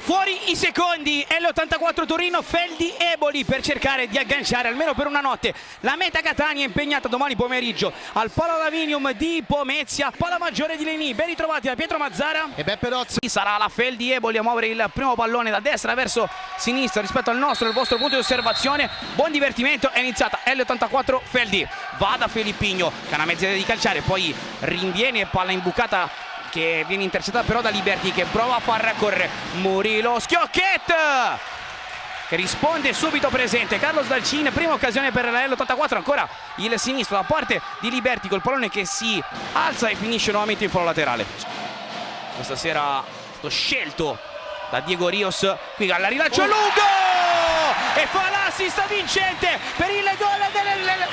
Fuori i secondi, L84 Torino, Feldi Eboli per cercare di agganciare almeno per una notte la Meta Catania, impegnata domani pomeriggio al Polo Lavinium di Pomezia. Palla maggiore di Leni, ben ritrovati da Pietro Mazzara e Beppe Rozzi. Sarà la Feldi Eboli a muovere il primo pallone da destra verso sinistra rispetto al nostro, il vostro punto di osservazione. Buon divertimento, è iniziata L84 Feldi, va da Filippigno, che ha una mezz'idea di calciare, poi rinviene, palla imbucata che viene intercettata però da Liberty, che prova a far correre Murilo Schiocchet, che risponde subito presente. Carlos Dalcin, prima occasione per la L84, ancora il sinistro da parte di Liberty col pallone che si alza e finisce nuovamente in fallo laterale. Questa sera è stato scelto da Diego Rios, qui alla rilancio lungo e fa l'assist vincente per il gol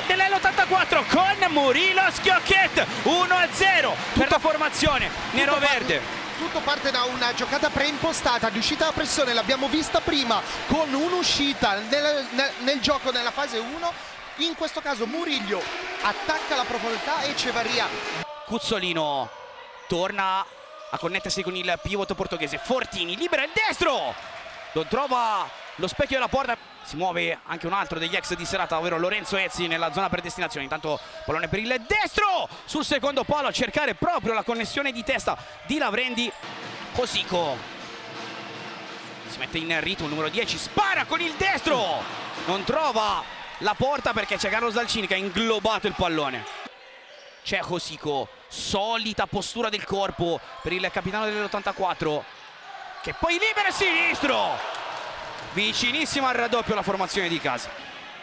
dell'L84 con Murilo Schiocchet. 1-0 per la formazione nero-verde. Tutto parte da una giocata preimpostata, di uscita a pressione, l'abbiamo vista prima con un'uscita nel gioco nella fase 1. In questo caso Murillo attacca la profondità e Echevarria. Cuzzolino torna a connettersi con il pivot portoghese. Fortini libera il destro, non trova lo specchio della porta. Si muove anche un altro degli ex di serata, ovvero Lorenzo Ezzi, nella zona per destinazione. Intanto pallone per il destro sul secondo palo, a cercare proprio la connessione di testa di Lavrendi. Cosico si mette in ritmo, il numero 10 spara con il destro, non trova la porta perché c'è Carlos Dalcin che ha inglobato il pallone. C'è Cosico, solita postura del corpo per il capitano dell'84, che poi libera il sinistro, vicinissima al raddoppio la formazione di casa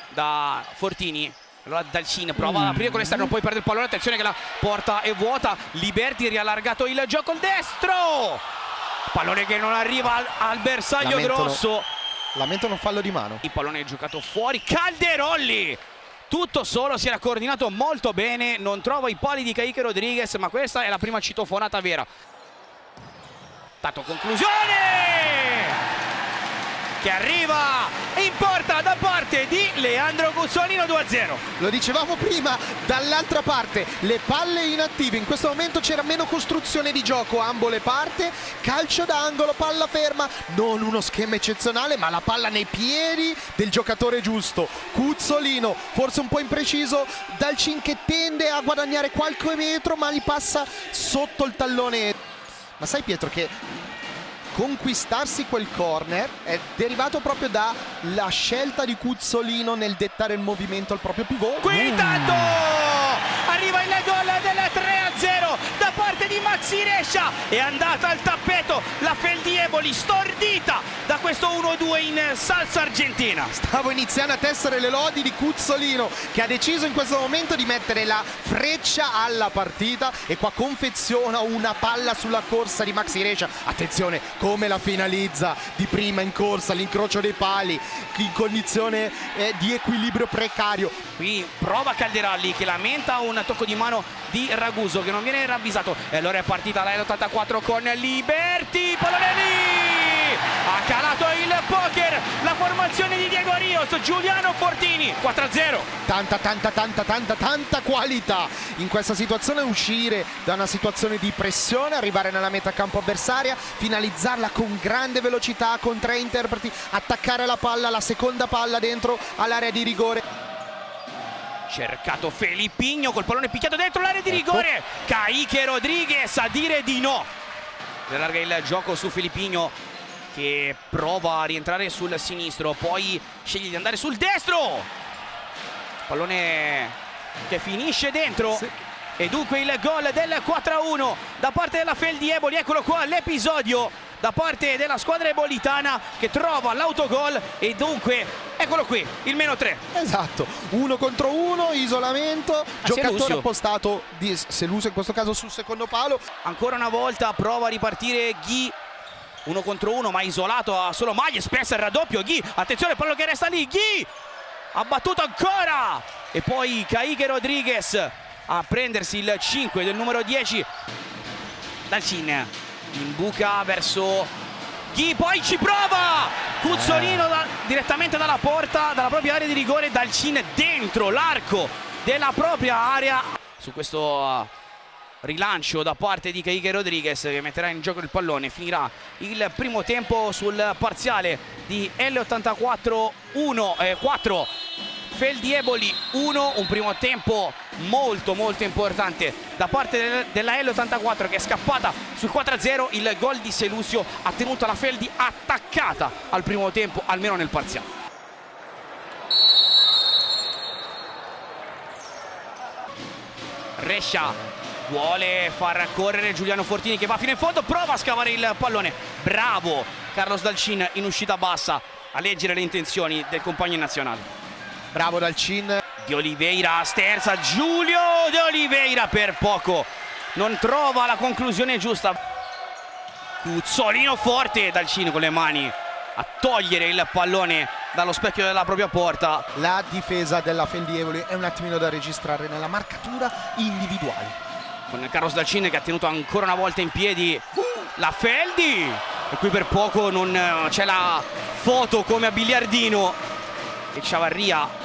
da Fortini. Allora Dalcin prova ad aprire con l'esterno, poi perde il pallone, attenzione che la porta è vuota. Liberty riallargato il gioco, il destro, pallone che non arriva al bersaglio grosso. Lamentano un fallo di mano. Il pallone è giocato fuori, Calderolli tutto solo, si era coordinato molto bene, non trova i pali di Kaique Rodriguez, ma questa è la prima citofonata vera. Tanto conclusione che arriva in porta da parte di Leandro Cuzzolino. 2-0. Lo dicevamo prima, dall'altra parte le palle inattive, in questo momento c'era meno costruzione di gioco, ambo le parti, calcio d'angolo, palla ferma, non uno schema eccezionale ma la palla nei piedi del giocatore giusto, Cuzzolino forse un po' impreciso, Dalcin che tende a guadagnare qualche metro ma gli passa sotto il tallone. Ma sai Pietro che conquistarsi quel corner è derivato proprio dalla scelta di Cuzzolino nel dettare il movimento al proprio pivot. Qui intanto arriva il gol del 3-0 da parte di Maxi Rescia, è andata al tappeto la Feldi Eboli, stordita da questo 1-2 in salsa argentina. Stavo iniziando a tessere le lodi di Cuzzolino, che ha deciso in questo momento di mettere la freccia alla partita e qua confeziona una palla sulla corsa di Maxi Rescia. Attenzione come la finalizza di prima in corsa, l'incrocio dei pali in condizione di equilibrio precario. Qui prova Calderolli che lamenta un tocco di mano di Raguso che non viene ravvisato, e allora è partita la L84 con Liberty, pallone lì, ha calato il poker la formazione di Diego Rios, Giuliano Fortini. 4-0. Tanta qualità in questa situazione, uscire da una situazione di pressione, arrivare nella metà campo avversaria, finalizzarla con grande velocità con tre interpreti, attaccare la palla, la seconda palla dentro all'area di rigore. Cercato Filippigno col pallone picchiato dentro l'area di rigore, Kaique Rodriguez a dire di no. Allarga il gioco su Filippigno che prova a rientrare sul sinistro, poi sceglie di andare sul destro, pallone che finisce dentro, sì. E dunque il gol del 4-1 da parte della Feldi Eboli. Eccolo qua l'episodio da parte della squadra ebolitana che trova l'autogol, e dunque eccolo qui il -3. Esatto, 1 contro 1, isolamento, giocatore appostato di Seluso in questo caso sul secondo palo. Ancora una volta prova a ripartire Ghi, 1 contro 1 ma isolato, a solo maglie, spessa il raddoppio. Ghi, attenzione, pallone che resta lì, Ghi ha battuto ancora, e poi Kaique Rodriguez a prendersi il 5 del numero 10. Dalcin in buca verso Ghi, poi ci prova Cuzzolino direttamente dalla porta, dalla propria area di rigore. Dalcin dentro l'arco della propria area. Su questo rilancio da parte di Kike Rodriguez che metterà in gioco il pallone. Finirà il primo tempo sul parziale di L84 4 Feldi Eboli 1, un primo tempo molto importante da parte della L84 che è scappata sul 4-0. Il gol di Selusio ha tenuto la Feldi attaccata al primo tempo, almeno nel parziale. Rescia vuole far correre Giuliano Fortini che va fino in fondo, prova a scavare il pallone. Bravo Carlos Dalcin in uscita bassa a leggere le intenzioni del compagno in nazionale. Bravo Dalcin. De Oliveira sterza, Giulio De Oliveira per poco non trova la conclusione giusta. Cuzzolino forte, Dalcin con le mani a togliere il pallone dallo specchio della propria porta. La difesa della Feldi Eboli è un attimino da registrare nella marcatura individuale. Con Carlos Dalcin che ha tenuto ancora una volta in piedi la Feldi e qui per poco non c'è la foto come a biliardino. E Ciavarria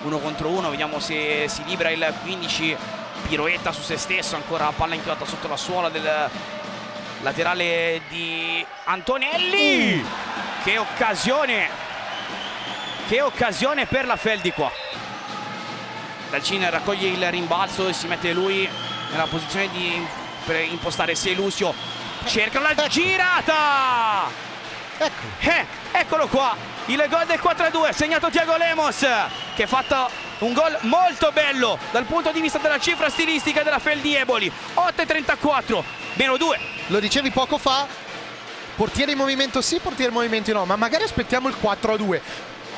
1 contro 1, vediamo se si libera il 15, piroetta su se stesso, ancora palla inchiodata sotto la suola del laterale di Antonelli. Che occasione per la Feldi qua. Dalcin raccoglie il rimbalzo e si mette lui nella posizione per impostare Selusio, cerca la girata. Eccolo qua il gol del 4-2 segnato Thiago Lemos che ha fatto un gol molto bello dal punto di vista della cifra stilistica della Feldi Eboli. 8-34 meno 2. Lo dicevi poco fa, portiere in movimento sì, portiere in movimento no, ma magari aspettiamo il 4-2.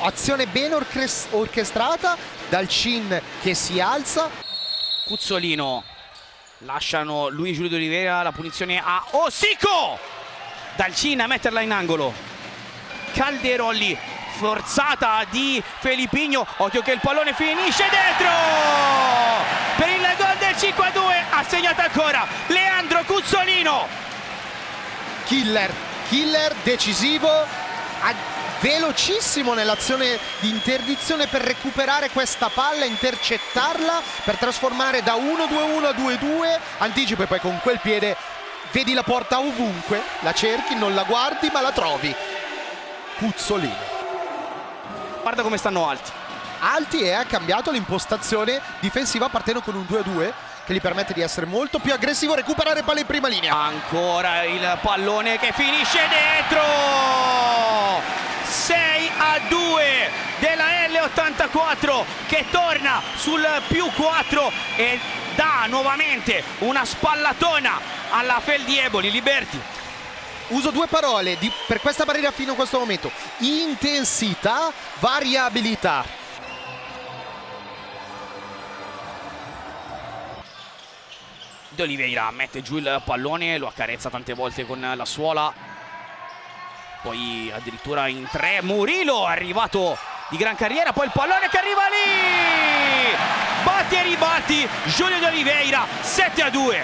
Azione ben orchestrata, Dalcin che si alza. Cuzzolino, lasciano lui Giulio De Oliveira, la punizione a Osico. Dalcin a metterla in angolo. Calderolli, forzata di Felipigno, occhio che il pallone finisce dentro per il gol del 5-2. Ha segnato ancora Leandro Cuzzolino. Killer decisivo, velocissimo nell'azione di interdizione per recuperare questa palla, intercettarla per trasformare da 1-2-1 a 2-2, anticipo e poi con quel piede vedi la porta ovunque, la cerchi, non la guardi ma la trovi. Cuzzolino. Guarda come stanno alti E ha cambiato l'impostazione difensiva partendo con un 2-2 che gli permette di essere molto più aggressivo, recuperare palla in prima linea. Ancora il pallone che finisce dentro. 6-2 della L84 che torna sul +4 e dà nuovamente una spallatona alla Feldi Eboli. Liberti. Uso due parole per questa partita fino a questo momento: intensità, variabilità. De Oliveira mette giù il pallone, lo accarezza tante volte con la suola, poi addirittura in 3 Murillo, arrivato di gran carriera, poi il pallone che arriva lì, batti e ribatti Giulio De Oliveira. 7-2.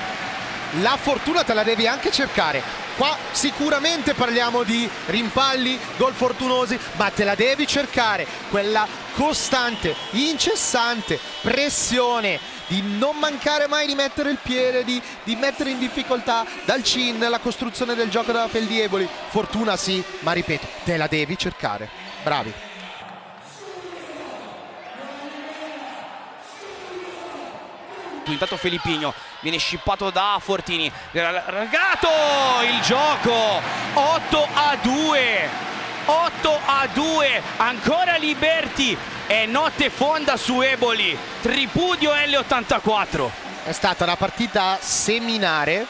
La fortuna te la devi anche cercare. Qua sicuramente parliamo di rimpalli, gol fortunosi, ma te la devi cercare, quella costante, incessante pressione di non mancare mai di mettere il piede, di mettere in difficoltà Dalcin, la costruzione del gioco della Feldi Eboli. Fortuna sì, ma ripeto, te la devi cercare. Bravi. Intanto Felipigno viene scippato da Fortini, regalato il gioco. 8-2, ancora Liberti e notte fonda su Eboli. Tripudio L84. È stata una partita seminare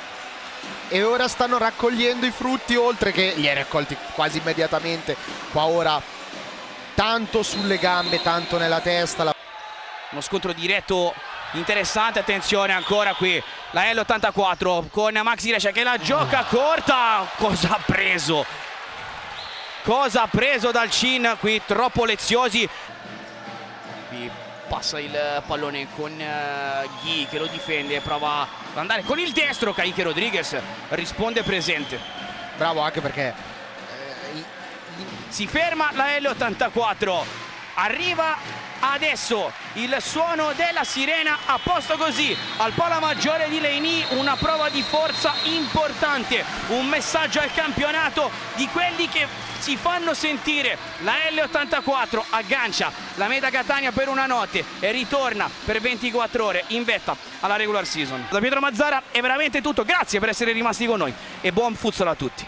e ora stanno raccogliendo i frutti, oltre che li hai raccolti quasi immediatamente. Qua ora tanto sulle gambe, tanto nella testa. Uno scontro diretto interessante, attenzione ancora qui la L84 con Maxi Rescia che la gioca corta. Cosa ha preso Dalcin qui, troppo leziosi. Qui passa il pallone con Ghi che lo difende, prova ad andare con il destro, Kike Rodriguez risponde presente. Bravo anche perché si ferma la L84, arriva Adesso il suono della sirena, a posto così al Pala Maggiore di Leini, una prova di forza importante, un messaggio al campionato di quelli che si fanno sentire. La L84 aggancia la Meda Catania per una notte e ritorna per 24 ore in vetta alla regular season. Da Pietro Mazzara è veramente tutto, grazie per essere rimasti con noi e buon futsal a tutti.